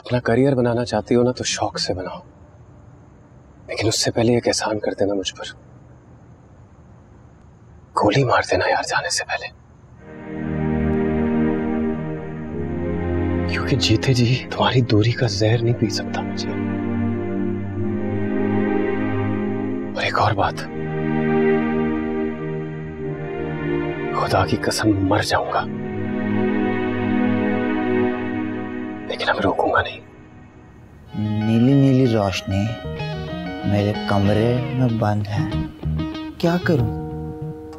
अपना करियर बनाना चाहती हो ना तो शौक से बनाओ, लेकिन उससे पहले एक एहसान कर देना मुझ पर, गोली मार देना यार जाने से पहले, क्योंकि जीते जी तुम्हारी दूरी का जहर नहीं पी सकता मुझे। और एक और बात, खुदा की कसम मर जाऊंगा लेकिन अब रोकूंगा नहीं। नीली नीली रोशनी मेरे कमरे में बंद है, क्या करूं?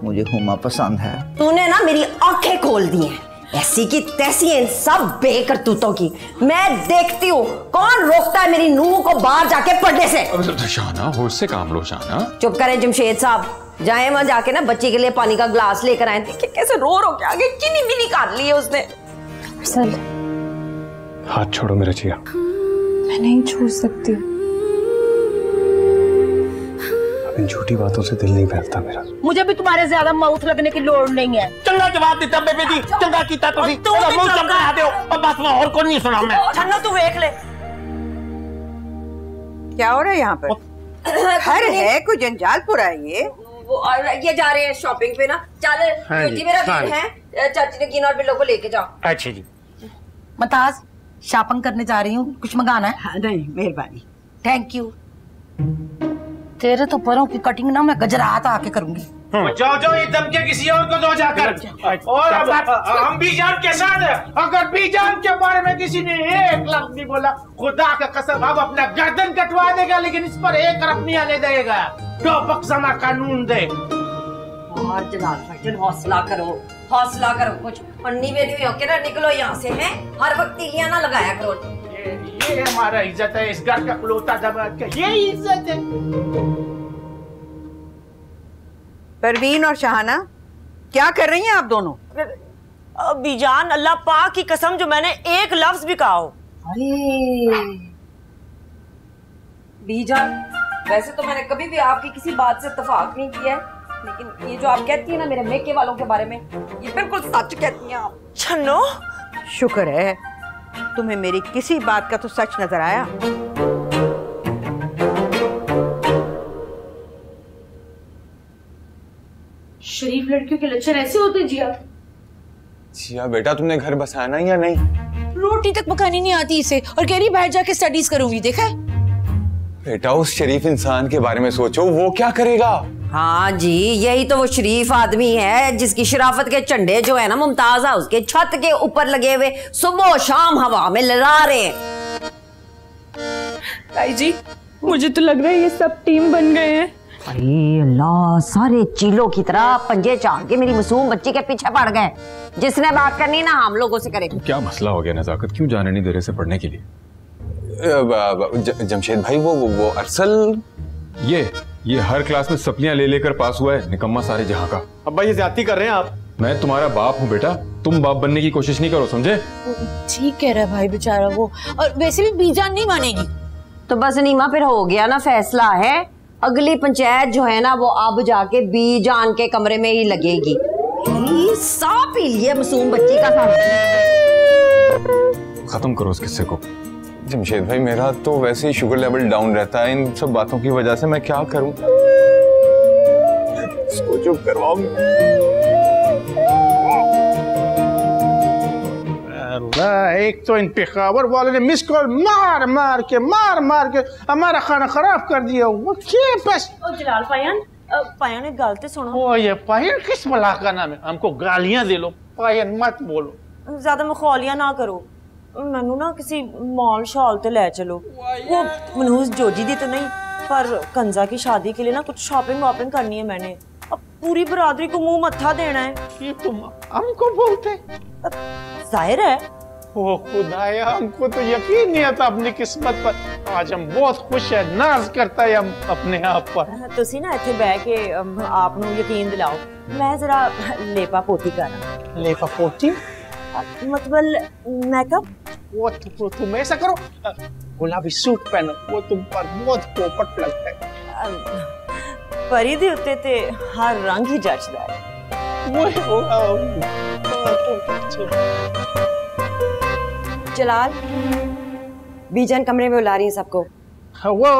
मुझे हुमा पसंद है। तूने ना मेरी आंखें खोल दी हैं, ऐसी की तैसी इन सब बेकरतूतों की। मैं देखती हूँ कौन रोकता है मेरी नूह को बाहर जाके पढ़ने से। शाना होश से काम लो शाना। चुप करें जमशेद साहब, जाए वहां जाके ना बच्ची के लिए पानी का ग्लास लेकर आए। देखिए कैसे रो रो के आगे किनी मिनी काट ली है उसने। सर हाथ छोड़ो मेरा जिया। मैं नहीं छोड़ सकती। इन झूठी बातों से दिल नहीं फैलता मेरा। मुझे भी तुम्हारे ज्यादा माउथ लगने की लोड़ नहीं है। चंगा जवाब देता बेबी दी, चंगा कीता तो मुंह चमका दो और बस मैं और को नहीं सुना मैं। ठंडा तू देख ले क्या हो रहा है यहाँ पर? घर है कोई जंजालपुर है ये जा रहे हैं शॉपिंग पे ना। चल बेटी मेरा बिल है, चाची ने गिन और बिलों को लेके जाओ। अच्छा जी। मताज शॉपिंग करने जा रही हूँ, कुछ मंगाना है? हाँ, नहीं मेहरबानी। Thank you. तेरे तो परों की कटिंग ना मैं गजरात आके करूंगी। जाओ जाओ ये धमकी किसी और को दो जाकर। और हम बीजान के साथ हैं। अगर बीजान के बारे में किसी ने एक लफ्ज भी बोला, खुदा का कसम अब अपना गर्दन कटवा देगा, लेकिन इस पर एक रफ नहीं आने देगा। तो बक्समा कानून दे। और जलाल भाईजान हौसला करो कुछ पन्नी में नहीं होके ना निकलो यहाँ से। हैं हर वक्त तीलियां ना लगाया करो। ये हमारा इज्जत है, इस घर का खलौता दमाद का ये इज्जत है। परवीन और शाहाना क्या कर रही हैं आप दोनों? बीजान अल्लाह पाक की कसम जो मैंने एक लफ्ज भी कहा हो। अरे बीजान वैसे तो मैंने कभी भी आपकी किसी बात से इत्तेफाक नहीं किया है, लेकिन ये जो आप कहती है ना मेरे मेके वालों के बारे में, ये बिल्कुल सच कहती हैं आप। छन्नो शुक्र है तुम्हें मेरी किसी बात का तो सच नजर आया। शरीफ लड़कियों के लक्षण ऐसे होते जिया? जिया बेटा तुमने घर बसाया ना या नहीं? रोटी तक पकानी नहीं आती इसे और कह रही बाहर जाके स्टडीज करूंगी। देखा है बेटा उस शरीफ इंसान के बारे में सोचो, वो क्या करेगा? हाँ जी यही तो वो शरीफ आदमी है जिसकी शराफत के झंडे जो है ना मुमताज हाउस के छत के ऊपर लगे हुए सुबह शाम हवा में लहरा रहे हैं। ताई जी मुझे तो लग रहा है ये सब टीम बन गए हैं। अरे अल्लाह, सारे चीलों की तरह पंजे चाड़ के मेरी मासूम बच्ची के पीछे पड़ गए। जिसने बात करनी ना हम लोगों से करे। क्या मसला हो गया नजाकत, क्यों जाने नहीं दे रहे से पढ़ने के लिए? जमशेद भाई वो अरसल ये हर क्लास में सप्लियां ले लेकर पास हुआ है, निकम्मा सारे जहां का। अब्बा ये ज्यादती कर रहे हैं आप। मैं तुम्हारा बाप हूँ बेटा, तुम बाप बनने की कोशिश नहीं करो, समझे? ठीक कह रहा है भाई बेचारा वो, और वैसे भी बीजान नहीं मानेगी। तो बस नीमा फिर हो गया ना फैसला है। अगली पंचायत जो है ना वो अब जाके बीजान के कमरे में ही लगेगी। साफ पी लिए मासूम बच्ची का साथ। खत्म करो उस किस्से को। जमशेद भाई मेरा तो वैसे ही शुगर लेवल डाउन रहता है इन सब बातों की वजह से, मैं क्या करूं? इसको चुप करवाओ। एक तो इन पेशावर वाले ने मिस कॉल मार मार के हमारा खाना खराब कर दिया। वो क्या बस जलाल पायन एक गलती सुनो। ओ ये पायन किस बला का नाम है? हमको गालियां दे लो, पायन मत बोलो। ज्यादा मखौलियां ना करो। मैनू ना किसी मॉल शॉल ते ले चलो। वो मनहूस जोजी दी तो नहीं, पर कंजा की शादी के लिए ना कुछ शॉपिंग वॉपिंग करनी है मैंने। अब पूरी बरादरी को मुंह मत्था देना है। ये तुम हमको बोलते? जाहिर है। ओ खुदाया, हमको तो यकीन नहीं आता अपनी किस्मत पर। आज हम बहुत खुश है, नाज करता है हम अपने आप पर। तुसी ना इत्थे बैठ के आप नू यकीन दिलाओ। मैं जरा लेपा पोती करा। लेपा पोती मतलब मेकअप। वो तुम ऐसा करो, गुलाबी सूट पहनो, वो तुम पर बहुत पोपट लगता है। परी दे उत्ते ते हर रंग ही जचदा है। जलाल बीजान कमरे में बुला रही है सबको। वो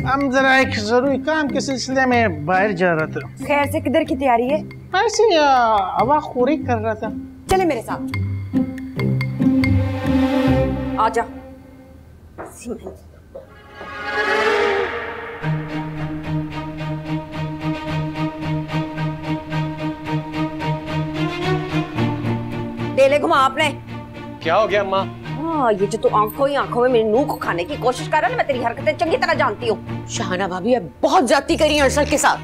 हम जरा एक जरूरी काम के सिलसिले में बाहर जा रहा था। खैर से किधर की तैयारी है? ऐसे हवा खोरी कर रहा था। चले मेरे साथ, आजा। डेले घुमा आपने। क्या हो गया अम्मा? हाँ, ये जो तू आंखों ही आंखों में मेरी नूह को खाने की कोशिश कर रहा है ना, मैं तेरी हरकतें चंगी तरह जानती हूँ। शाहाना भाभी अब बहुत ज्यादती करी है अरसल के साथ।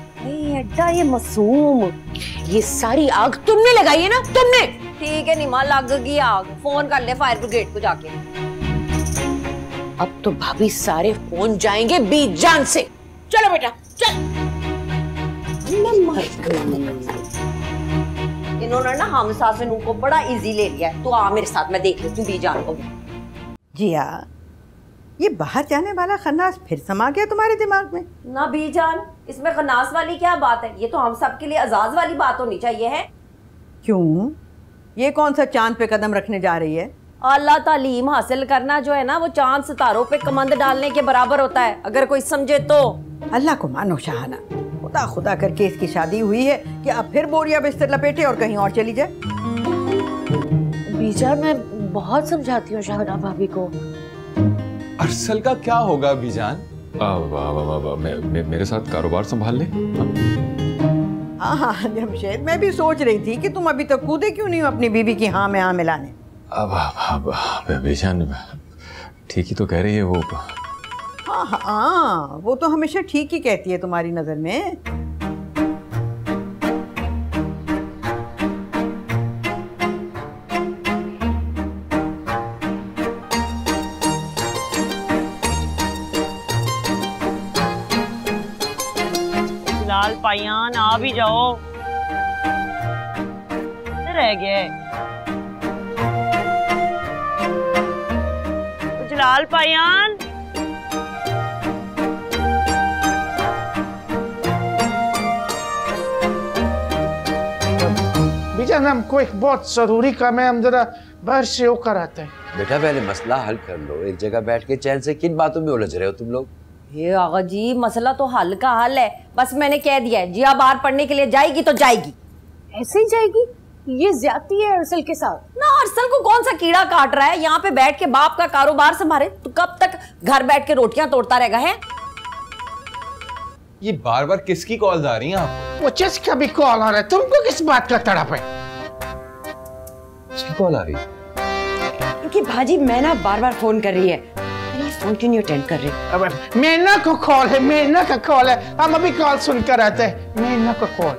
अड्डा ये मासूम, ये सारी आग तुमने लगाई है ना, तुमने। ठीक है निमा, लग गई आग। फोन कर ले फायर ब्रिगेड को जाके। अब तो भाभी सारे फोन जाएंगे बीजान से। चलो बेटा चल। इन्होंने ना हम सास नूह को बड़ा इजी ले लिया है। तू आ मेरे साथ, मैं देख लेती हूँ बीजान को। जिया, ये बाहर जाने वाला खन्नास फिर समा गया तुम्हारे दिमाग में? ना बीजान, इसमें खन्नास वाली क्या बात है? ये तो हम सब के लिए अजाज वाली बात होनी चाहिए है। क्यों? ये कौन सा चांद पे कदम रखने जा रही है? आला तालीम हासिल करना जो है ना, वो चांद सितारों पे कमंद डालने के बराबर होता है, अगर कोई समझे तो। अल्लाह को मानो शाहाना, खुदा खुदा करके इसकी शादी हुई है कि अब फिर बोरिया बिस्तर लपेटे और कहीं और चली जाए। बीजान, मैं बहुत समझाती हूँ शाहाना भाभी को। अरसल का क्या होगा बीजान? मेरे साथ कारोबार संभाल ले। हाँ जमशेद, मैं भी सोच रही थी कि तुम अभी तक कूदे क्यों नहीं हो अपनी बीवी की हाँ में हाँ मिलाने। अब बीजान ठीक ही तो कह रही है वो। हाँ, वो तो हमेशा ठीक ही कहती है तुम्हारी नजर में। लाल पायान आ भी जाओ, रह गए लाल पायान। बीजान हमको एक बहुत जरूरी काम है, हम जरा बाहर से होकर आते हैं। बेटा पहले मसला हल कर लो, एक जगह बैठ के चैन से किन बातों में उलझ रहे हो तुम लोग? ये आगा जी, मसला तो हल का हल है, बस मैंने कह दिया है जिया बाहर पढ़ने के लिए जाएगी तो जाएगी। ऐसे ही जाएगी? ये ज्यादती है अरसल के साथ ना। अरसल को कौन सा कीड़ा काट रहा है? यहाँ पे बैठ के बाप का कारोबार संभाले तो कब तक घर बैठ के रोटियां तोड़ता रहेगा है? ये बार बार किसकी कॉल आ रही हैं आपको? वो जिसका भी कॉल आ रहा है, तुमको किस बात का तड़प है? किसकी कॉल आ रही है? क्योंकि भाजी मैं ना बार बार फोन कर रही है, फोन क्यों नहीं अटेंड कर रही? अब मेना को कॉल है, मेना का कॉल है, हम अभी कॉल सुनकर आते हैं। मेना का कॉल।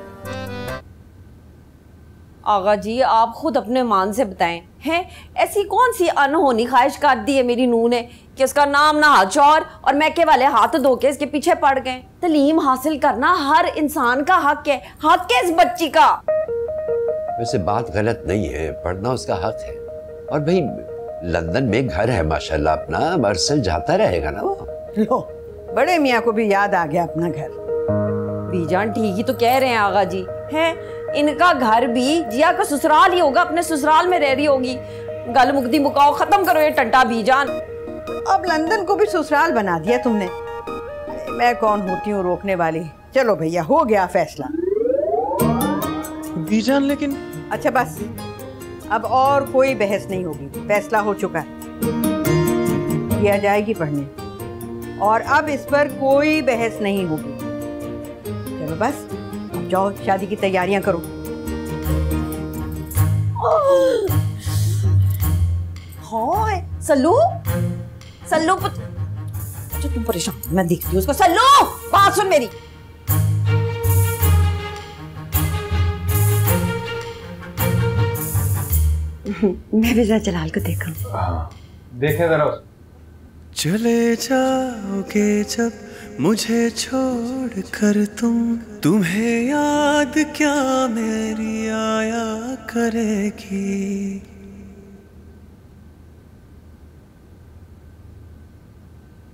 आगा जी आप खुद अपने मान से बताएं, हैं ऐसी कौन सी अनहोनी ख्वाहिश काट दी है मेरी नूह ने कि उसका नाम ना हचौर और मैके वाले हाथ धो के इसके पीछे पड़ गए? तालीम हासिल करना हर इंसान का हक है, हक है इस बच्ची का। वैसे बात गलत नहीं है, पढ़ना उसका हक है। और भाई लंदन में घर है माशाल्लाह अपना, अरसल जाता रहेगा ना वो। लो, बड़े मियाँ को भी याद आ गया अपना घर। बीजान ठीक ही तो कह रहे हैं आगा जी, हैं इनका घर भी जिया का ससुराल ही होगा, अपने ससुराल में रह रही होगी। गल मुक्ति मुकाओ, खत्म करो ये टंटा बीजान। अब लंदन को भी ससुराल बना दिया तुमने। मैं कौन होती हूँ रोकने वाली? चलो भैया, हो गया फैसला। बीजान लेकिन। अच्छा बस, अब और कोई बहस नहीं होगी, फैसला हो चुका है। किया जाएगी पढ़ने, और अब इस पर कोई बहस नहीं होगी। चलो बस, अब जाओ शादी की तैयारियां करो। हाय सल्लू, सल्लू जो तुम परेशान, मैं देखती हूँ उसको। सल्लू बात सुन मेरी। मैं भी जरा जलाल को देखा। हाँ, देखे जरा। चले जाओगे जब मुझे छोड़ कर तुम, तुम्हें याद क्या मेरी आया करेगी।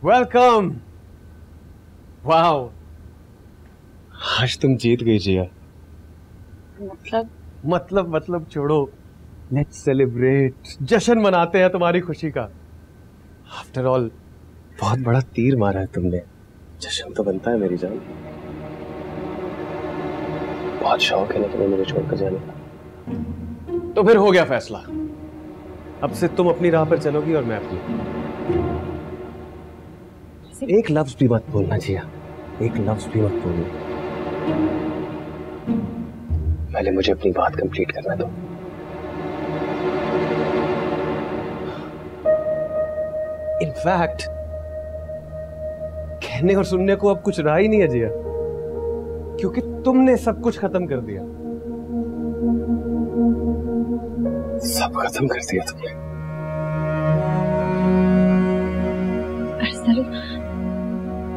वेलकम। वाओ, आज तुम जीत गई जिया। मतलब छोड़ो, लेट्स सेलिब्रेट, जश्न मनाते हैं तुम्हारी खुशी का। आफ्टर ऑल बहुत बड़ा तीर मारा है तुमने, जश्न तो बनता है मेरी जान। बहुत शौक है ना तुम्हें मुझे छोड़कर जाने का। तो फिर हो गया फैसला, अब से तुम अपनी राह पर चलोगी और मैं अपनी। एक लफ्ज भी मत बोलना जिया, एक लफ्ज भी मत बोलना। पहले मुझे अपनी बात कंप्लीट करना दो। इनफैक्ट कहने और सुनने को अब कुछ रहा ही नहीं है जिया, क्योंकि तुमने सब कुछ खत्म कर दिया। सब खत्म कर दिया तुमने।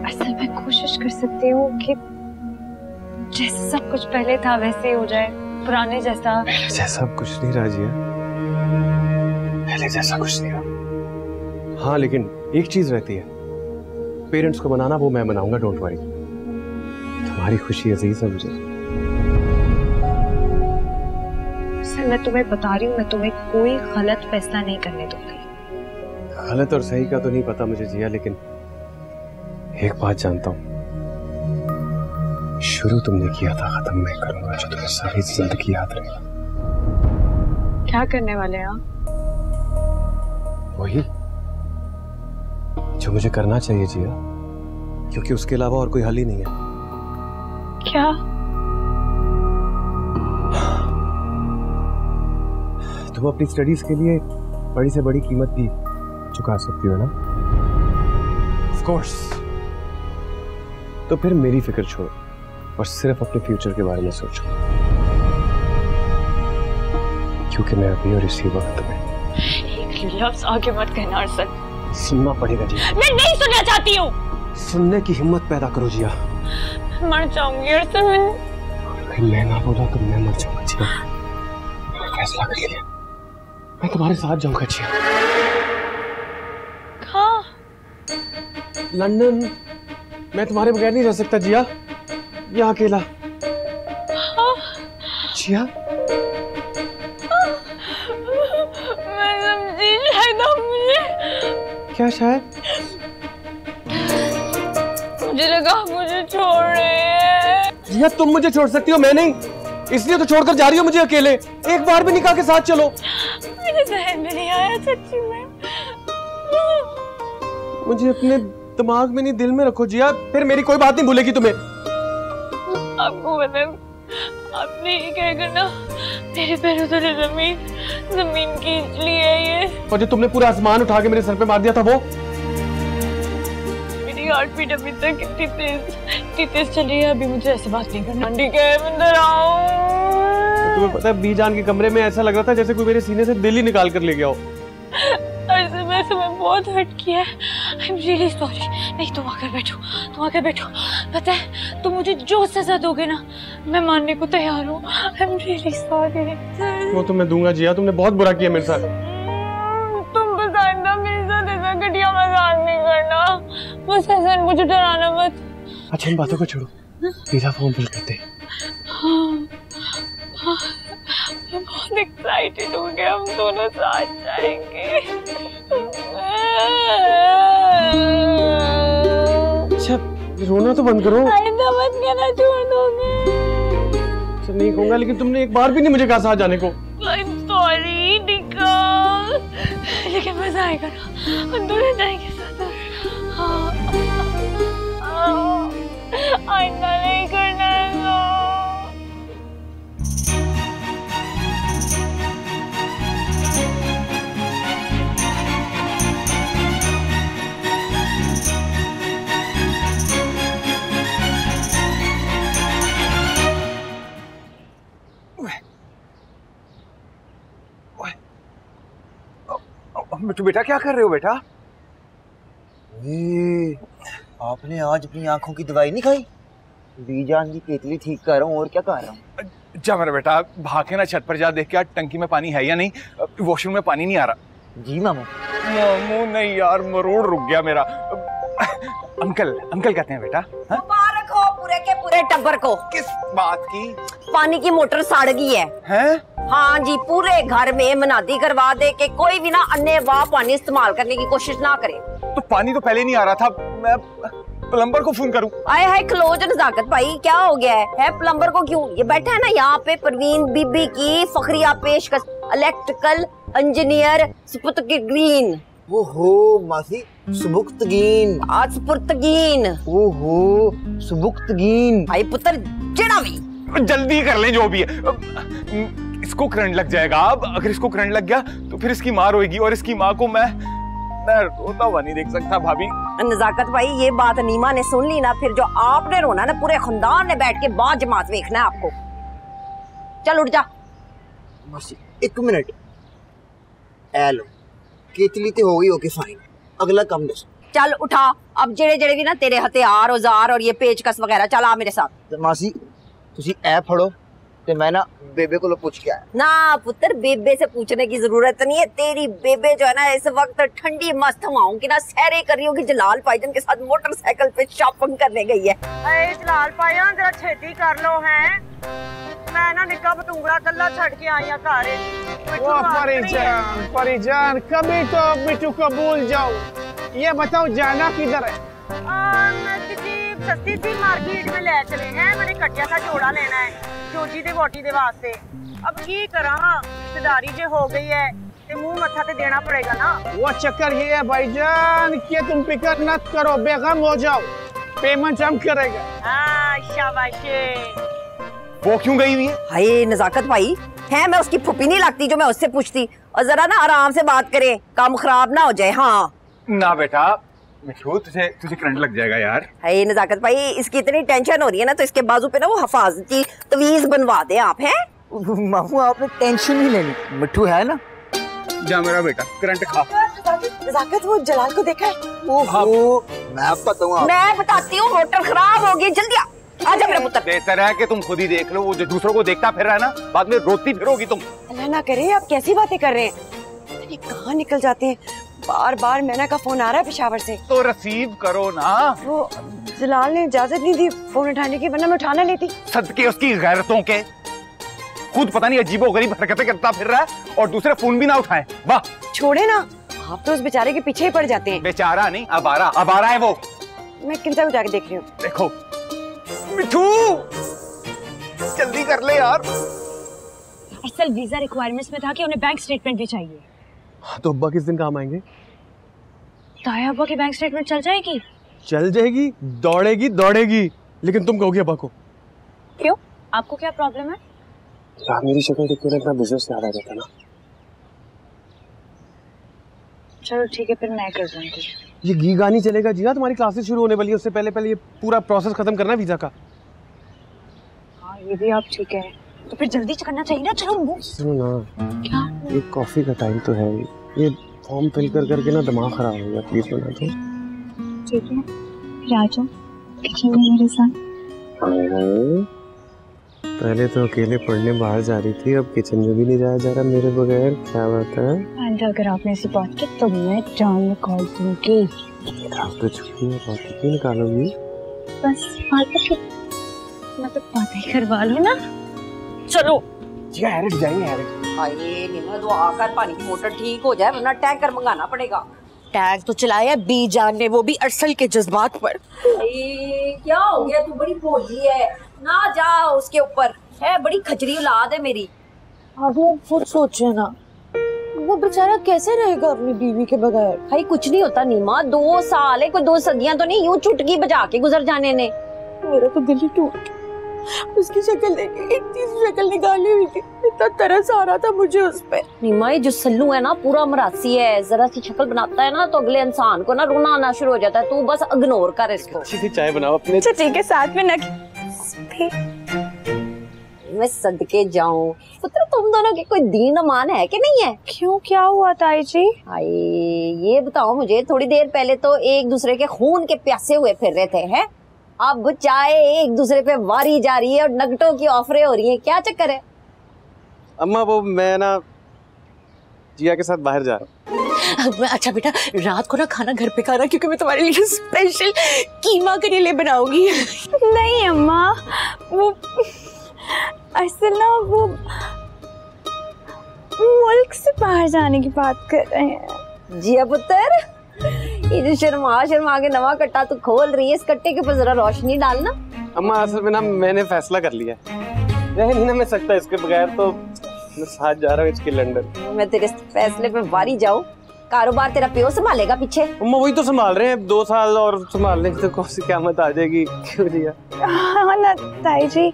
असल मैं कोशिश कर सकती हूँ कि जैसे सब कुछ पहले था वैसे ही हो जाए, पुराने जैसा। पहले जैसा अब कुछ नहीं रहा जिया, पहले जैसा कुछ नहीं रहा। हाँ लेकिन एक चीज रहती है, पेरेंट्स को मनाना वो मैं मनाऊंगा, डोंट वरी। तुम्हारी खुशी अजीज है मुझे। सर मैं तुम्हें बता रही हूँ, मैं तुम्हें कोई गलत फैसला नहीं करने दूंगी। गलत और सही का तो नहीं पता मुझे जिया, लेकिन एक बात जानता हूँ, शुरू तुमने किया था खत्म मैं करूंगा, जो तुम्हें सारी जिंदगी याद रहेगा। क्या करने वाले हैं आप? वही जो मुझे करना चाहिए जिया, क्योंकि उसके अलावा और कोई हल ही नहीं है। क्या? तुम अपनी स्टडीज के लिए बड़ी से बड़ी कीमत भी चुका सकती हो ना? Of course. तो फिर मेरी फिक्र छोड़ो और सिर्फ अपने फ्यूचर के बारे में सोचो, क्योंकि मैं अभी और इसी वक्त में। एक लफ्ज आगे मत कहना अरसल। सुनना पड़ेगा जिया। मैं नहीं सुनना चाहती हूँ। सुनने की हिम्मत पैदा करो जिया। मर जाऊंगी अरसल। मैं ना बोला तो मैं मर जाऊंगा जिया। फैसला कर लिया, मैं तुम्हारे साथ जाऊंगा जिया। कहाँ? लंदन। मैं तुम्हारे बगैर नहीं रह सकता जिया, यहाँ अकेला। जिया मैं समझी शायद आप मुझे। क्या शायद? मुझे लगा मुझे छोड़ रहे हैं। जिया तुम मुझे छोड़ सकती हो, मैं नहीं, इसलिए तो छोड़कर जा रही हो मुझे अकेले। एक बार भी निकाह के साथ चलो। मेरे जहन में नहीं आया सच्ची में। मुझे अपने दिमाग में नहीं दिल में रखो जिया, फिर मेरी कोई बात नहीं भूलेगी तुम्हें। आपको मतलब आपने ये कह कर ना मेरे पैरों तले जमीन खींच ली है ये। और जो तुमने पूरा आसमान उठा के मेरे सर पे मार दिया था वो? मेरी हार्ट बीट अभी तक इतनी तेज चल रही है। अभी मुझे ऐसे बात नहीं करना, ठीक है? अंदर आओ। तुम्हें पता है बीजान के कमरे में ऐसा लग रहा था जैसे कोई मेरे सीने से दिल ही निकाल कर ले गया हो। वैसे मैं बहुत हर्ट किया है। I am really sorry. नहीं तुम आकर बैठो, तुम आकर बैठो। पता है तुम मुझे जो सजा दोगे ना मैं मानने को तैयार हूँ। I am really sorry. वो तो मैं दूंगा जिया, तुमने बहुत बुरा किया मेरे साथ। तुम बस आइंदा मेरे साथ ऐसा घटिया मजाक नहीं करना। बस ऐसा मुझे डराना मत। अच्छा इन बातों को छोड़ो, पिज़्ज़ा फॉर्म फिल करते हैं। मैं बहुत एक्साइटेड हो गया, हम दोनों साथ जाएंगे। अच्छा रोना तो बंद करो। आइंदा मत कहना, छोड़ दोगे। अच्छा नहीं कहूंगा, लेकिन तुमने एक बार भी नहीं मुझे कहा साथ जाने को। I'm sorry, निकाल। लेकिन मजा आएगा ना, हम दोनों जाएंगे साथ। आइंदा नहीं करना है। तो बेटा क्या कर रहे हो बेटा? आपने आज अपनी आंखों की दवाई नहीं खाई? बीजान की केतली ठीक कर रहा हूँ, और क्या कर रहा हूँ। जा मेरा बेटा, भाग के ना छत पर जा, देख के टंकी में पानी है या नहीं। वॉशरूम में पानी नहीं आ रहा। जी मामू। मामू नहीं यार, मरोड़ रुक गया मेरा। अंकल अंकल कहते हैं बेटा। मुबारक हो पूरे के पूरे टब्बर को। किस बात की? पानी की मोटर सड़ गई है। हैं? हाँ जी, पूरे घर में मनादी करवा दे कि कोई भी ना अन्य वाह पानी इस्तेमाल करने की कोशिश ना करे। तो पानी तो पहले नहीं आ रहा था, मैं प्लम्बर को फोन करूं? आए हाय खलोज नजाकत भाई, क्या हो गया है प्लम्बर को क्यों? ये बैठा है ना यहाँ पे परवीन बीबी की फखरिया पेशकश, इलेक्ट्रिकल इंजीनियर सुपुर्तगीन। ओहो मासी, सुबुक्तगीन। आज सुपुर्तगीन। ओहो सुबुक्तगीन। भाई पुत्र जेड़ा भी जल्दी कर लें जो भी है। इसको करंट लग जाएगा। अब अगर इसको करंट लग गया तो फिर इसकी माँ रोएगी और इसकी माँ को मैं रोता हुआ नहीं देख सकता। भाभी नजाकत भाई, ये बात नीमा ने सुन ली ना, फिर जो आपने रोना ना पूरे खानदान ने बैठ के बाद जमात देखना है आपको। चल उठ जा। मासी एक मिनट, एलो केतली ते हो गई, ओके फाइन, अगला काम दस। चल उठा, अब जेड़े जेड़े भी ना तेरे हथियार औजार और ये पेचकस वगैरह, चल आ मेरे साथ। मासी तुसी ऐ फड़ो ते मैं ना बेबे को पूछ के आया। ना पुत्र, बेबे से पूछने की जरूरत नहीं है। तेरी बेबे जो है ना इस वक्त ठंडी मस्त हवाओं की ना सैरे कर रही होगी, जलाल भाईजान के साथ मोटरसाइकिल पे शॉपिंग करने गई है। अरे जलाल भाईजान जरा छेती कर लो हैं, मैं ना निक्का बटूंगड़ा कल्ला छड़ के आई हां घर। वो परिजान कभी तो मिठू को भूल जाओ। ये बताओ जाना किधर है? मैं किसी सस्ती सी मार्केट में ले चले हैं, मैंने कटिया सा जोड़ा लेना है जोजी दे वोटी दे वास्ते। अब की करा, रिश्तेदारी जे हो गई है ते मुंह मत्था ते देना पड़ेगा ना। वो चक्कर ये है भाईजान कि तुम फिक्र मत करो, बेगम हो जाओ, पेमेंट हम करेगा। हाँ शाबाशी। वो क्यों गई हुई है? हाय नजाकत भाई, है मैं उसकी फुप्पी नहीं लगती जो मैं उससे पूछती? और जरा ना आराम से बात करे, काम खराब ना हो जाए। हाँ ना बेटा मिठू, तुझे करंट लग जाएगा यार। हाय नजाकत भाई, इसकी इतनी टेंशन हो रही है ना, तो इसके बाजू पे ना वो हिफाजती तवीज बनवा दे आप। हैं मामू आपने टेंशन नहीं लेनी, मिठू है ना। जा मेरा बेटा करंट खा। नजाकत वो जलाल को देखा है? ओहो मैं बताऊंगा। मैं बताती हूँ, मोटर खराब हो गई, जल्दी आजा मेरा पुत्र। बेहतर है कि तुम खुद ही देख लो, वो जो दूसरों को देखता फिर रहा है ना, बाद में रोती फिरोगी तुम। अल्लाह ना करे, आप कैसी बातें कर रहे हैं? ये कहाँ निकल जाते हैं? बार बार मैना का फोन आ रहा है पेशावर से। तो रिसीव करो ना। वो जलाल ने इजाजत नहीं दी फोन उठाने की, वरना मैं उठाना लेती। सदके उसकी गैरतों के, खुद पता नहीं अजीबोगरीब हरकतें करता फिर रहा है और दूसरे फोन भी ना उठाए। वाह छोड़े ना, आप तो उस बेचारे के पीछे ही पड़ जाते हैं। बेचारा नहीं, अबारा है वो। मैं किंता को जाके देख रही हूँ। देखो मिठू जल्दी कर ले यार। असल वीजा रिक्वायरमेंट्स में था कि उन्हें बैंक स्टेटमेंट भी चाहिए। तो अब्बा किस दिन काम आएंगे? ताया अब्बा की बैंक स्टेटमेंट चल जाएगी? चल जाएगी, दौड़ेगी, लेकिन तुम कहोगे अब्बा को। क्यों, आपको क्या प्रॉब्लम है? यार मेरी शक्ल देख के अपना बिजनेस याद आ जाता ना। चलो ठीक है, फिर मैं कर दूंगी। ये घी गानी चलेगा जी? हाँ तुम्हारी क्लासेस शुरू होने वाली है, उससे पहले ये पूरा प्रोसेस खत्म करना वीजा का। हाँ ये भी आप ठीक है, तो फिर जल्दी करना चाहिए ना। चलो सुनो ना, क्या? ये कॉफी का टाइम तो है, ये फॉर्म फिल कर करके ना दिमाग खराब हो गया, प्लीज बना दो। ठीक है, फिर आ जाओ किचन में मेरे साथ। पहले तो अकेले पढ़ने बाहर जा रही थी, अब किचन में भी नहीं जाया जा रहा मेरे बगैर, क्या बात है? अगर आपने ऐसी बात की तो मैं जान निकाल दूंगी। आप तो छुट्टी में बात क्यों निकालोगी? बस मतलब बातें करवा लो ना। चलो तो आकर पानी की मोटर ठीक हो जाए, वरना टैंकर मंगाना पड़ेगा। टैंक तो चलाया बी जान ने, वो भी अरसल के जज्बात पर। क्या हो गया, तू बड़ी भोली है ना, जा उसके ऊपर है, बड़ी खचरी औलाद है मेरी। अब वो खुद सोचे ना, वो बेचारा कैसे रहेगा अपनी बीवी के बगैर। भाई कुछ नहीं होता नीमा, 2 साल है, कोई 2 सदियां तो नहीं, यूं चुटकी बजा के गुजर जाने ने। मेरा तो दिल ही टूट, उसकी शक्ल देखे इतनी शक्ल निकाली हुई थी, इतना तरस आ रहा था मुझे उस पे। नीमा ये जो सल्लू है ना पूरा मरासी है, जरा सी शक्ल बनाता है ना तो अगले इंसान को ना रोना आना शुरू हो जाता है। तू बस इग्नोर कर इसको। अच्छी सी चाय बनाओ अपने। अच्छा ठीक है, साथ में न मैं सदके जाऊं पुत्र, तुम दोनों के कोई दीन ईमान है कि नहीं है? क्यों, क्या हुआ ताई जी? हाय ये बताओ मुझे, थोड़ी देर पहले तो एक दूसरे के खून के प्यासे हुए फिर रहे थे, हैं? अब चाय एक दूसरे पे वारी जा रही है और नगटों की ऑफरें हो रही हैं, क्या चक्कर है? अम्मा वो मैं ना जिया के साथ बाहर जा रहा हूँ। अच्छा बेटा, रात को ना खाना घर पे खाना, क्योंकि मैं तुम्हारे लिए स्पेशल कीमा करेले बनाऊंगी। नहीं अम्मा, वो असल ना वो मुल्क से बाहर जाने की बात कर रहे हैं। जी पुत्र, ये जो शर्मा शर्मा के नवा कट्टा तू खोल रही है, इस कट्टे के ऊपर जरा रोशनी डालना। अम्मा असल में ना मैंने फैसला कर लिया, रह नहीं ना मैं सकता इसके बगैर, तो मैं साथ जा रहा हूँ इसके लंदन। मैं तेरे फैसले पे वारी जाऊँ? कारोबार तेरा प्यो संभालेगा पीछे। अम्मा वही तो संभाल रहे हैं, 2 साल और संभालने की तो कौन सी क़यामत आ जाएगी। क्यों दिया? हाँ ना ताई जी,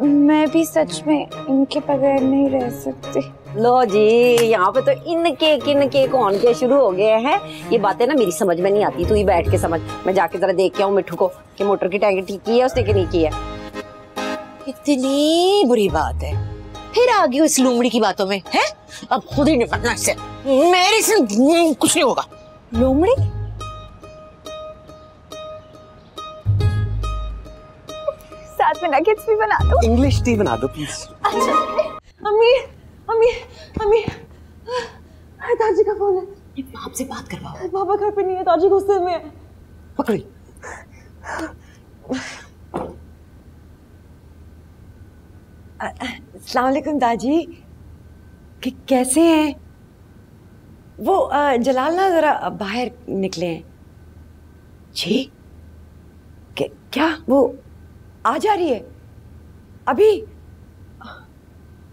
मैं भी सच में इनके बगैर नहीं रह सकती। लो जी, यहाँ पे तो इनके किनके कौन के शुरू हो गए हैं। ये बातें ना मेरी समझ में नहीं आती, तू ही बैठ के समझ। मैं जाके जरा देख के आऊँ मिट्ठू को कि मोटर की टैंकी ठीक की है उसने कि नहीं की है। इतनी बुरी बात है, फिर आ गई इस लूमड़ी की बातों में है। अब खुद ही निपटना इससे, मेरे से कुछ नहीं होगा। लूमड़ी? साथ में नगेट्स भी बना दो। इंग्लिश टी बना दो प्लीज। अच्छा। अम्मी अम्मी अम्मी, ताजी का फोन है। आपसे बात करवाओ। पापा घर पे नहीं है, ताजी गुस्से में है। पकड़ी। अस्सलाम वालेकुम दाजी, कैसे हैं? वो जलाल ना जरा बाहर निकले हैं। जी? क्या वो आ जा रही है अभी?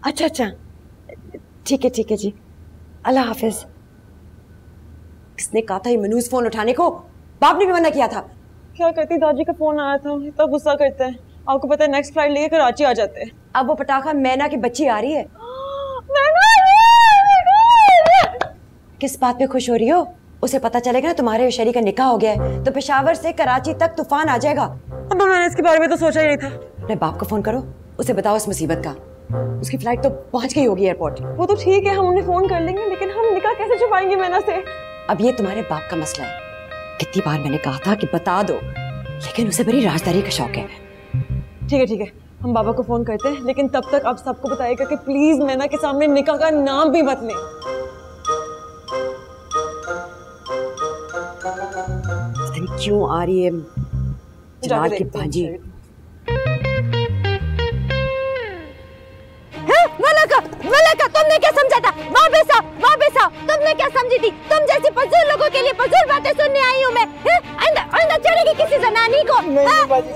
अच्छा अच्छा, ठीक है जी, अल्लाह हाफिज। किसने कहा था ये मनूज फोन उठाने को? बाप ने भी मना किया था। क्या करती, दादी का फोन आया था, इतना गुस्सा करते हैं। आपको पता है नेक्स्ट फ्लाइट लेके कराची आ जाते हैं। अब वो पटाखा मैना की बच्ची आ रही है। किस बात पे खुश हो रही हो? उसे पता चलेगा ना तुम्हारे शरीक का निकाह हो गया है, तो पेशावर से कराची तक तूफान आ जाएगा। अब मैंने इसके बारे में तो सोचा ही नहीं था। अपने बाप को फोन करो, उसे बताओ इस मुसीबत का। उसकी फ्लाइट तो पहुंच गई होगी एयरपोर्ट। वो तो ठीक है, हम उन्हें फोन कर लेंगे, लेकिन हम निकाह कैसे छुपाएंगे मैना से? अब ये तुम्हारे बाप का मसला है। कितनी बार मैंने कहा था कि बता दो, लेकिन उसे बड़ी राजदारी का शौक है। ठीक है, हम बाबा को फोन करते हैं, लेकिन तब तक आप सबको बताइएगा कि प्लीज मैना के सामने निकाह का नाम भी मत लें। क्यों आ रही है जलाल की भांजी? मलका, तुमने क्या समझा था? वापस आओ, तुमने क्या समझी थी? तुम जैसी फजूल लोगों के लिए फजूल बातें सुनने आई हूँ मैं। अंदर चलेगी किसी जनानी को?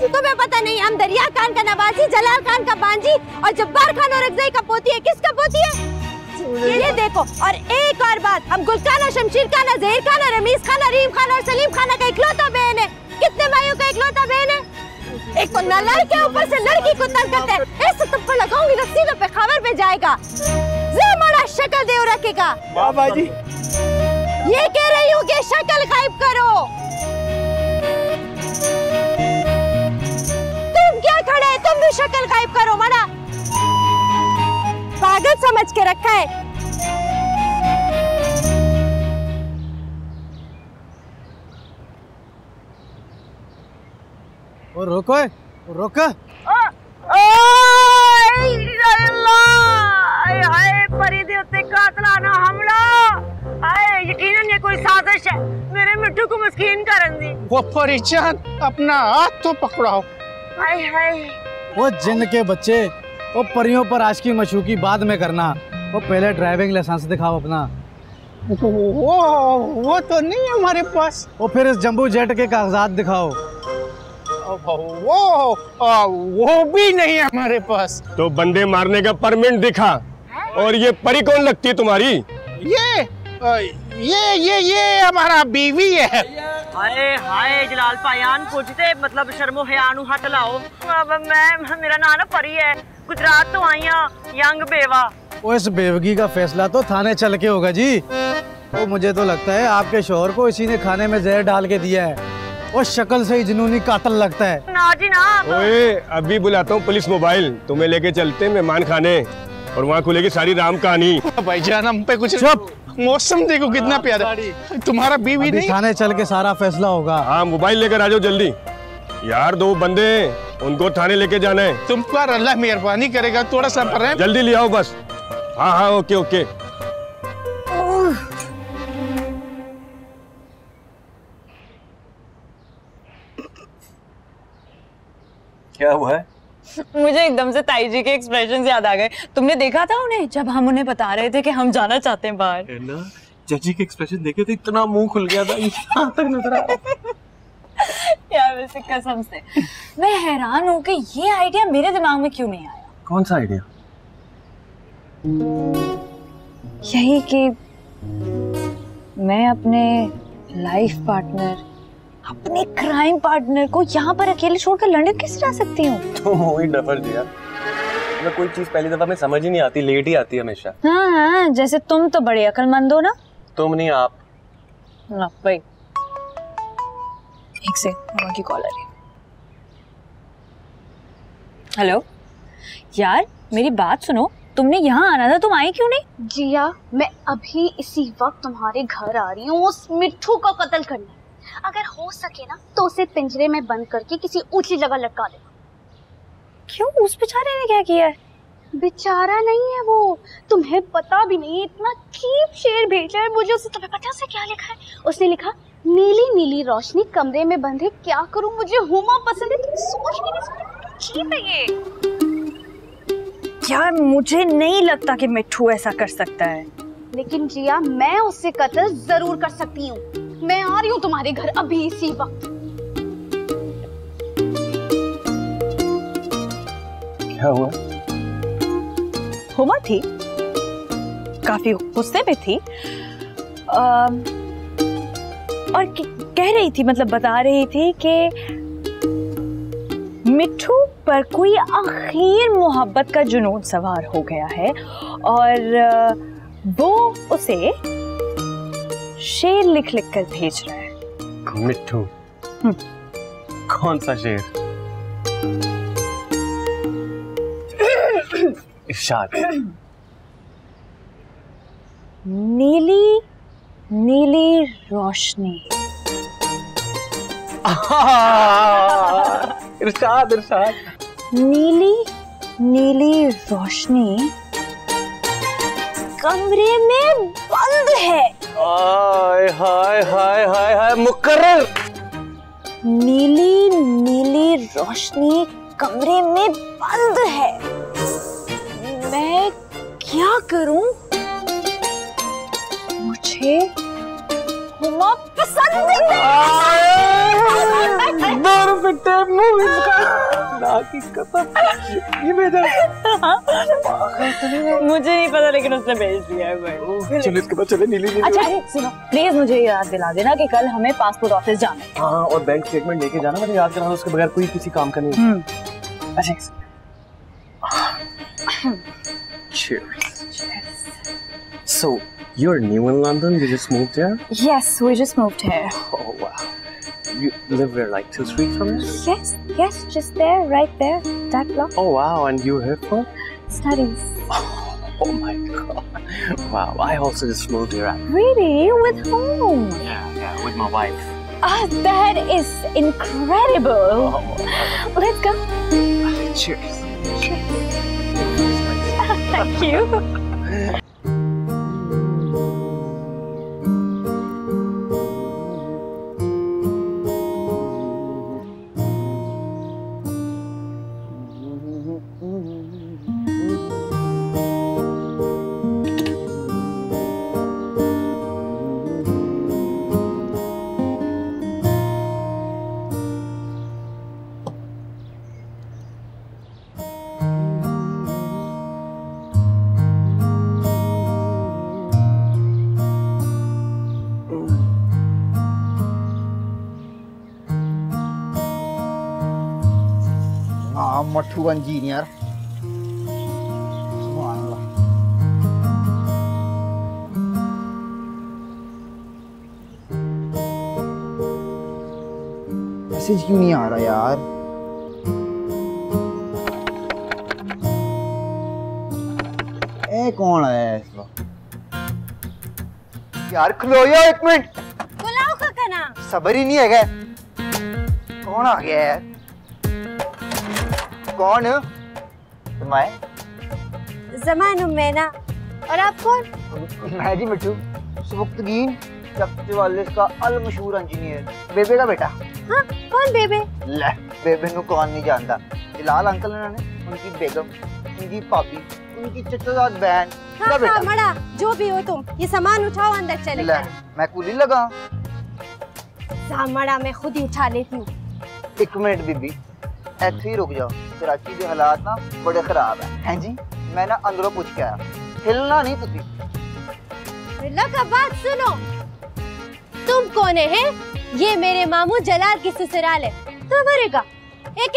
तुम्हें पता नहीं, हम दरिया खान का नवाजी, जलाल खान का भांजी और जब्बार खान और अफजाई का पोती है। किसका पोती है? ये देखो, और एक और बात, हम गुल खाना, शमशीर खाना, जहीर खाना, रमीज खाना, रीम खाना और सलीम खाना का इकलौता बहन है। कितने भाइयों का इकलौता बहन है? एक तो नालायक के ऊपर से लड़की को तंग करते हैं। ऐसे थप्पड़ लगाऊंगी तो सीधे पे खबर पे जाएगा। ज़माना शक्ल दे रखेगा। बाबा जी, ये कह रही हूँ कि शक्ल गायब करो। तुम क्या खड़े, तुम भी शक्ल गायब करो। मना पागल समझ के रखा है। और रोको परी दे उत्ते कातलाना हमला। यकीनन ये कोई साजिश है मेरे मिट्ठू को मस्कीन करन दी। वो परिचान अपना हाथ तो पकड़ाओ। वो जिन के बच्चे, वो परियों पर आशिकी मशूकी बाद में करना, वो पहले ड्राइविंग लाइसेंस दिखाओ अपना। वो तो नहीं है हमारे पास। वो फिर इस जंबू जेट के कागजात दिखाओ। वो भी नहीं है हमारे पास। तो बंदे मारने का परमिट दिखा। और ये परी कौन लगती है तुम्हारी? ये हमारा बीवी है। हाय जलाल भाईयान, पूछते मतलब शर्मो हयानु हट लाओ। मेरा नाम ना परी है, गुजरात तो आई हाँ, यंग बेवा। वो इस बेवगी का फैसला तो थाने चल के होगा जी। वो मुझे तो लगता है आपके शौहर को इसी ने खाने में जहर डाल के दिया है। वो शक्ल से ही जुनूनी कातिल लगता है। ना जी ना। ओए, अभी बुलाता हूँ पुलिस मोबाइल, तुम्हें लेके चलते हैं मेहमान खाने और वहाँ खुलेगी सारी राम कहानी। भाईजान हम पे कुछ चुप। मौसम देखो कितना प्यारा। तुम्हारा बीवी नहीं? थाने चल के सारा फैसला होगा। हाँ, मोबाइल लेकर आ जाओ जल्दी। यार 2 बंदे उनको थाने लेके जाना है। तुम पर अल्लाह मेहरबानी करेगा, थोड़ा सा पर जल्दी ले आओ बस। हाँ, ओके। क्या हुआ है? मुझे एकदम से ताई जी के एक्सप्रेशन याद आ गए। तुमने देखा था उन्हें जब हम उन्हें बता रहे थे कि हम जाना चाहते हैं बाहर? है ना, जजी के एक्सप्रेशन देखे तो इतना मुंह खुल गया था, यहाँ तक नजर आया। यार वैसे कसम से मैं हैरान हूँ कि ये आइडिया मेरे दिमाग में क्यों नहीं आया। कौन सा आइडिया? यही कि मैं अपने लाइफ पार्टनर, अपने क्राइम पार्टनर को यहाँ पर अकेले छोड़कर लंदन कैसे जा सकती हूँ? तुम हो ही डफर दिया। मैं कोई चीज पहली दफा में समझ ही नहीं आती, लेट ही आती है हमेशा। हाँ, जैसे तुम तो बड़े अक्लमंद हो ना। तुम नहीं, आप। ना भाई, एक से मामा की कॉल आ रही है। हेलो यार, मेरी बात सुनो, तुमने यहाँ आना था, तुम आई क्यों नहीं? जिया, मैं अभी इसी वक्त तुम्हारे घर आ रही हूँ उस मिट्ठू का कत्ल करने। अगर हो सके ना तो उसे पिंजरे में बंद करके किसी ऊंची जगह लटका देना। क्यों, उस बेचारे ने क्या किया है? बेचारा नहीं है वो, तुम्हें पता भी नहीं। इतना चीप शेर भेजा है मुझे उसने। तुम्हें पता है उसने क्या लिखा है? उसने लिखा, नीली नीली रोशनी कमरे में बंद है, क्या करूं, मुझे हुमा पसंद है। तुम सोच भी नहीं सकते, चीप है ये। यार मुझे नहीं लगता कि मिट्ठू ऐसा कर सकता है। लेकिन जिया, मैं उससे कत्ल जरूर कर सकती हूँ। मैं आ रही हूँ तुम्हारे घर अभी इसी वक्त। क्या हुआ? हुमा थी, काफी गुस्से में थी और कह रही थी, मतलब बता रही थी कि मिट्ठू पर कोई आखिर मोहब्बत का जुनून सवार हो गया है और वो उसे शेर लिख लिख कर भेज रहा है। मिट्ठू? कौन सा शेर? इरशाद। नीली नीली रोशनी। इरशाद इरशाद। नीली नीली रोशनी कमरे में बंद है। हाय हाय हाय हाय हाय मुकर्रर। नीली नीली रोशनी कमरे में बंद है। मैं क्या करूं? मुझे हुमा पसंद मुझे नहीं पता, लेकिन उसने भेज दिया है भाई। चलो इसके बाद चले नीली नीली। अच्छा सुनो, प्लीज मुझे ये याद दिला देना कि कल हमें पासपोर्ट ऑफिस जाना है। हाँ, और बैंक स्टेटमेंट लेके जाना, मुझे याद कराना, उसके बगैर कोई किसी काम का नहीं। अच्छा cheers. So you're new in London? You just moved here? Yes, we just moved here. Oh wow. You live where, like 2 streets from here? Yes, just there, right there, that block. Oh wow, and you here for? Studies. Oh my god. Wow, I also just moved here. Really? With whom? Yeah, with my wife. Ah, that is incredible. Let's go. Cheers. Thank you. मट्ठू engineer. Message क्यों नहीं आ रहा यार? ए कौन है इस वक्त? यार खलो या 1 मिनट। बुलाओ काका ना। सबर ही नहीं है। कौन आ गया है? कौन? ज़मान उम्मैना। और आप कौन? मैं जी मिट्ठू, सुबुक्तगीन चकते वाले का अल मशहूर इंजीनियर, बेबे का बेटा। हाँ, कौन बेबे? ले, बेबे नु कौन नहीं जानता। जलाल अंकल ने, उनकी बेगम, उनकी पापी, उनकी चचोजाद बहन। हाँ, हाँ, मड़ा जो भी हो तुम, ये सामान उठाओ अंदर चले जाओ। मैं कुली लगा। मड़ा मैं खुद ही उठा लेती हूँ। एक मिनट बीबी, ऐसे ही रुक जाओ। कराची के हालात ना बड़े खराब हैं जी। मैं ना अंदरों पूछ के आया, हिलना नहीं तुसी। लगा बात सुनो, तुम कौन है? ये मेरे मामू जलाल की ससुराल है। तो मरेगा एक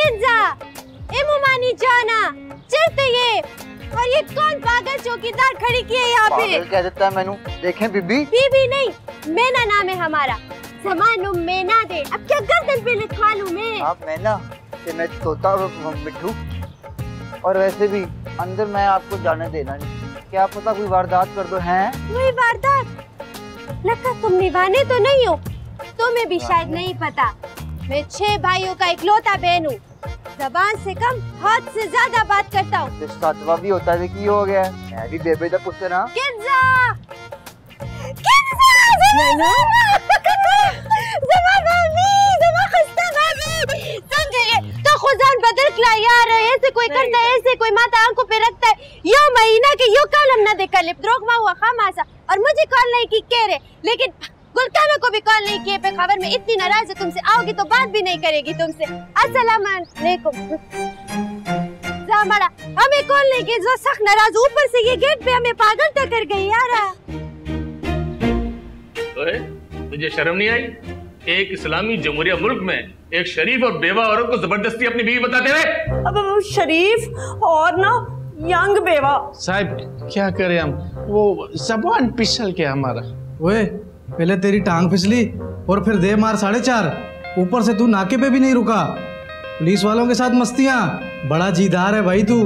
मुमानी जाना चलते ये। और ये कौन पागल चौकीदार खड़ी की है यहाँ पे? पागल कह देता है मैनू। देखें बीबी। बीबी नहीं, मेना नाम है हमारा। ज़मानो मेना दे, अब क्या गर्दन पे लिखवा लूं मैं? आप मैना कि मैं तोता और मिठू। और वैसे भी अंदर मैं आपको जाने देना नहीं। क्या पता कोई वारदात कर दो। हैं वही वारदात? लगता तुम निभाने तो नहीं हो। तुम्हें भी शायद नहीं पता, मैं 6 भाइयों का इकलौता बहन हूँ। ज़बान से कम हाथ से ज्यादा बात करता हूँ। सातवा भी होता है कि हो गया। मैं भी बेबे दा पुत्र ना। तो खुदान बदल खिला यार, ऐसे कोई करता है, ऐसे कोई माता आंखों पे रखता है। यो महीना के यो कॉलम ना देखा ले द्रोगमा हुआ खामासा। और मुझे कॉल नहीं की कह रहे, लेकिन गुलकाना को भी कॉल नहीं किए पे खबर में इतनी नाराज है तुमसे। आओगी तो बात भी नहीं करेगी तुमसे। अस्सलाम वालेकुम। जामड़ा हमें कॉल नहीं की, जो सख्त नाराज, ऊपर से ये गेट पे हमें पागल तक कर गई यार। ओए, तुझे शर्म नहीं आई? एक इस्लामी जमहूरिया मुल्क में एक शरीफ और बेवा औरत को जबरदस्ती अपनी बीवी बताते हुए। अब शरीफ और ना यंग बेवा। साहब क्या करें हम, वो जबान पिसल के हमारा। ओए पहले तेरी टांग फिसली और फिर दे मार 4.5। ऊपर से तू नाके पे भी नहीं रुका। पुलिस वालों के साथ मस्तियां, बड़ा जीदार है भाई तू।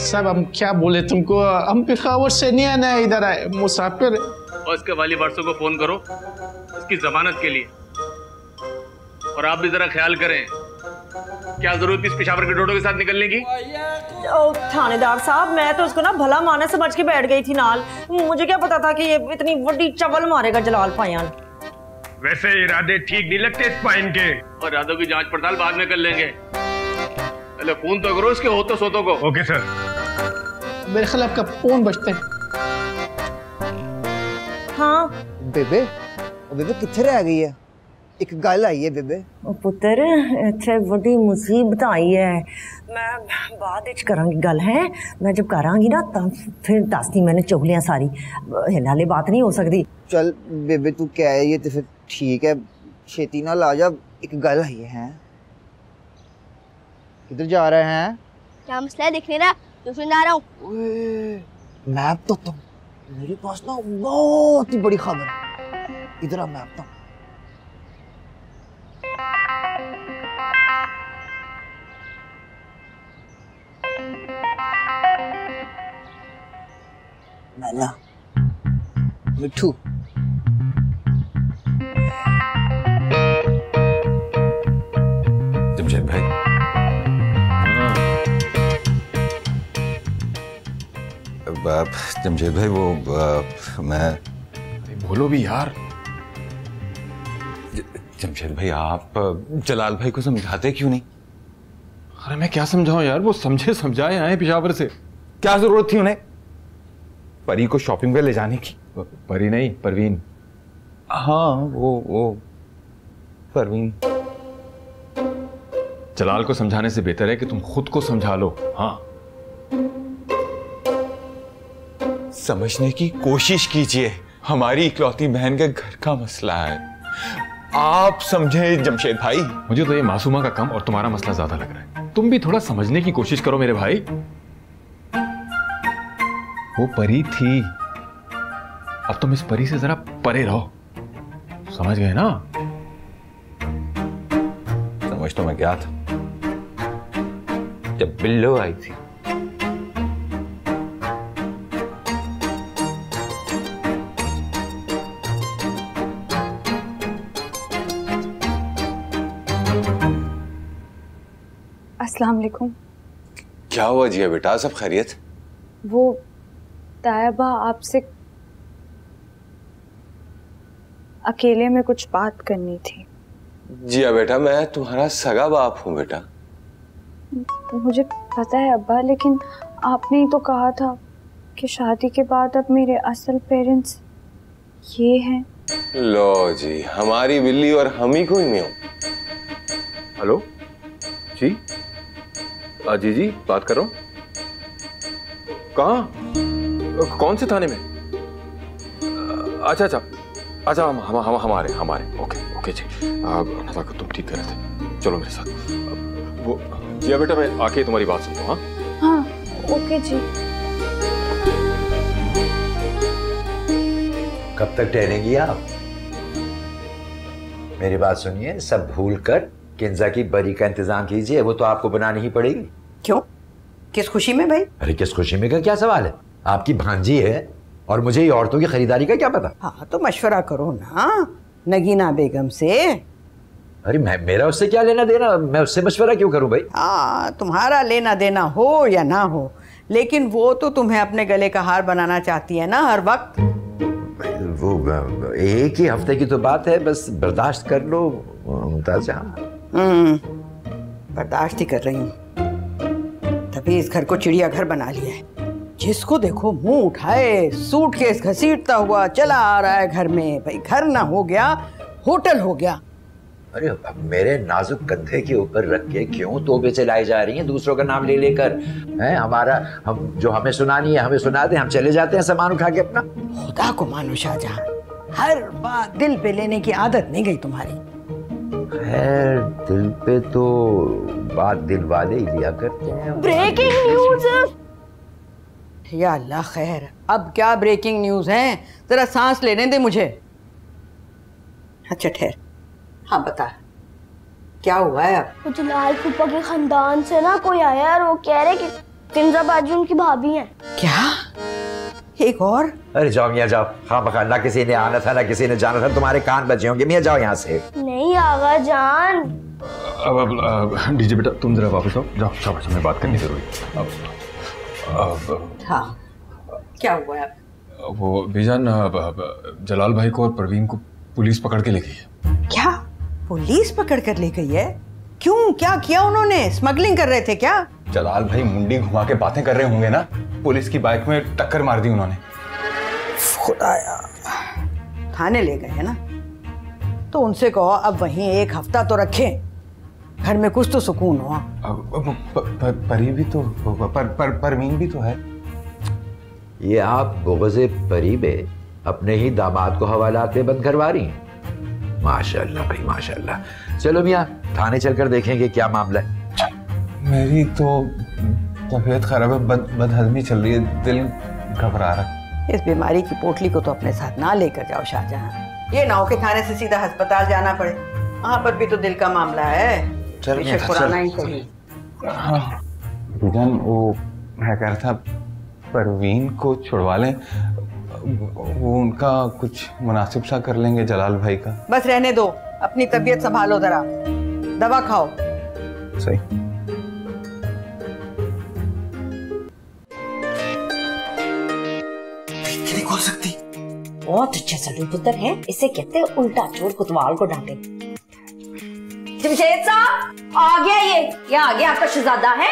सब हम क्या बोले तुमको, हम पिशावर से नहीं आना है, इधर आए मुसाफिर। और इसके वाली वारसों को फोन करो इसकी जमानत के लिए। और आप भी जरा ख्याल करें, क्या जरूरत थी इस पेशावर के डोडो के साथ निकलने की? थानेदार साहब, मैं तो उसको ना भला माने समझ के बैठ गई थी नाल। मुझे क्या पता था कि ये इतनी बड़ी चवल मारेगा जलाल पायान। वैसे इरादे ठीक नहीं लगते इस पाइन के। और इरादों की जांच पड़ताल बाद में कर लेंगे, पहले फोन तो करो इसके होतो सोतो को। Okay sir. मेरे ख्याल आपका फोन बजते है। हाँ बेबे, बेबे किथे रह गई है? एक गल आई है बेबे। पुत्र इत्थे बड़ी मुसीबत आई है। मैं बाद विच करांगी गल है। मैं जब करांगी ना तब फिर दसदी मैंने चुगलियां सारी। हिलाले बात नहीं हो सकती। चल बेबे तू क्या है ये तो फिर ठीक है, छेती ना ला जा। एक गल आई है। किधर जा रहे हैं? क्या मसला है देखने रहा, ट्यूशन जा रहा हूँ। मैप तो तुम, मेरे पास ना बहुत ही बड़ी खबर है। इधर आ मैप तो। मैना, मिठू, जमशेद भाई। जमशेद भाई वो मैं। बोलो भी यार। जमशेद भाई आप जलाल भाई को समझाते क्यों नहीं? अरे मैं क्या समझाऊं यार, वो समझे समझाए आए पेशावर से। क्या जरूरत थी उन्हें परी को शॉपिंग पे ले जाने की? परी नहीं, परवीन। हाँ वो परवीन। जलाल को समझाने से बेहतर है कि तुम खुद को समझा लो। हाँ, समझने की कोशिश कीजिए, हमारी इकलौती बहन के घर का मसला है। आप समझे जमशेद भाई। मुझे तो ये मासूमा का कम और तुम्हारा मसला ज्यादा लग रहा है। तुम भी थोड़ा समझने की कोशिश करो मेरे भाई। वो परी थी, अब तुम इस परी से जरा परे रहो। समझ गए ना? समझ तो मैं गया था जब बिल्लो आई थी। अस्सलाम वालेकुम। क्या हुआ जिया बेटा, सब खैरियत? वो तायबा आपसे अकेले में कुछ बात करनी थी। जिया बेटा, मैं तुम्हारा सगा बाप हूं बेटा। मुझे पता है अब्बा, लेकिन आपने ही तो कहा था कि शादी के बाद अब मेरे असल पेरेंट्स ये हैं। लो जी, हमारी बिल्ली और हम ही कोई नहीं हो। हेलो जी, जी जी बात कर रहा हूँ। कहाँ, कौन से थाने में? अच्छा अच्छा अच्छा, हम हमारे ओके जी। नज़ाकत तुम ठीक कर रहे थे, चलो मेरे साथ। वो जिया बेटा, मैं आके तुम्हारी बात सुनता हूँ। हाँ ओके जी। कब तक टहलेंगी आप? मेरी बात सुनिए, सब भूल कर किंजा की बरी का इंतजाम कीजिए, वो तो आपको बनानी ही पड़ेगी। क्यों, किस खुशी में भाई? अरे किस खुशी में का क्या सवाल है, आपकी भांजी है और मुझे ये औरतों की खरीदारी का क्या पता। हाँ तो मशवरा करो ना नगीना बेगम से। अरे मेरा उससे क्या लेना देना, मैं उससे मशवरा क्यों करूं भाई? हाँ, तुम्हारा लेना देना हो या ना हो, लेकिन वो तो तुम्हें अपने गले का हार बनाना चाहती है ना हर वक्त। वो एक ही हफ्ते की तो बात है, बस बर्दाश्त कर लो मुमताज। बर्दाश्त ही कर रही हूँ, तभी इस घर को चिड़ियाघर बना लिया है। जिसको देखो मुंह उठाए, सूटकेस घसीटता हुआ चला आ रहा है घर में। भाई घर ना हो गया, होटल हो गया। अरे मेरे नाजुक कंधे के ऊपर रख के क्यों तोबे चलाई जा रही हैं दूसरों का नाम ले लेकर? हैं हमारा, हम जो हमें सुनानी है हमें सुना दे, हम चले जाते हैं सामान उठा के अपना। खुदा को मानो शाहजहां, हर बात दिल पे लेने की आदत नहीं गई तुम्हारी। खैर दिल पे तो बात दिल वाले ही लिया करते हैं। Breaking news. या अल्लाह खैर, अब क्या ब्रेकिंग न्यूज है? जरा सांस लेने दे मुझे। अच्छा ठहर, हाँ बता क्या हुआ है अब? वो जलाल फूफा के खानदान से ना कोई आया और वो कह रहे कि किंजा बाजी उनकी भाभी हैं। क्या? एक और? अरे जाओ मियाँ जाओ, हाँ बका, ना किसी ने आना था ना किसी ने जाना था, तुम्हारे कान बचे होंगे। मियाँ जाओ यहाँ से। नहीं आगा जान। अब डीजे बेटा तुम जरा वापस आओ, जाओ शाबाश, हमें बात करनी जरूरी। हाँ क्या हुआ है? वो बीजान, जलाल भाई को और परवीन को पुलिस पकड़ के ले गई है। क्या पुलिस पकड़ कर ले गई है? क्यों, क्या किया उन्होंने? स्मगलिंग कर रहे थे क्या? जलाल भाई मुंडी घुमा के बातें कर रहे होंगे ना, पुलिस की बाइक में टक्कर मार दी उन्होंने। खुदाया, थाने ले गए है ना, तो उनसे कहो अब वहीं एक हफ्ता तो रखें, घर में कुछ तो सुकून हो। परी भी तो, परवीन भी तो है। ये आप बुग़्ज़े परी में अपने ही दामाद को हवालात बंद करवा रही हैं। माशाल्लाह भाई माशाल्लाह। चलो मियाँ थाने चलकर देखेंगे क्या मामला है। मेरी तो तबीयत खराब है, बदहजमी चल रही है, दिल घबरा रहा है। इस बीमारी की पोटली को तो अपने साथ ना लेकर जाओ शाहजहां, ये ना हो कि थाने से सीधा अस्पताल जाना पड़े, वहाँ पर भी तो दिल का मामला है। चल पुराना ही सही। हाँ वो मैं कह रहा था परवीन को छुड़वा लें, वो उनका कुछ मुनासिब सा कर लेंगे जलाल भाई का। बस रहने दो, अपनी तबीयत संभालो, जरा दवा खाओ। सही। नहीं खोल सकती। बहुत अच्छा सलू पुत्र है, इसे कहते हैं उल्टा चोर कुतवाल को डांटे। जमशेद साहब आ गया, ये आ गया आपका शहजादा है।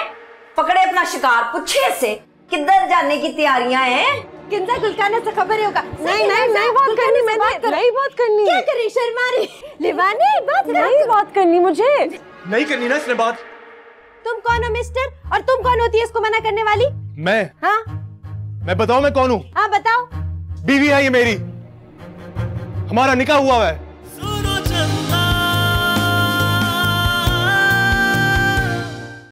पकड़े अपना शिकार, पूछे से किधर जाने की तैयारियां हैं? किंजा गुलकाना से खबर होगा। नहीं बात करनी, मैंने नहीं बात करनी। क्या करी शर्मा रही? लिवानी बात नहीं बात करनी मुझे। नहीं करनी ना इसने बात। तुम कौन हो मिस्टर, और तुम कौन होती है इसको मना करने वाली? मैं? हाँ मैं बताऊं मैं कौन हूँ? हाँ बताओ। बीवी है ये मेरी, हमारा निकाह हुआ है।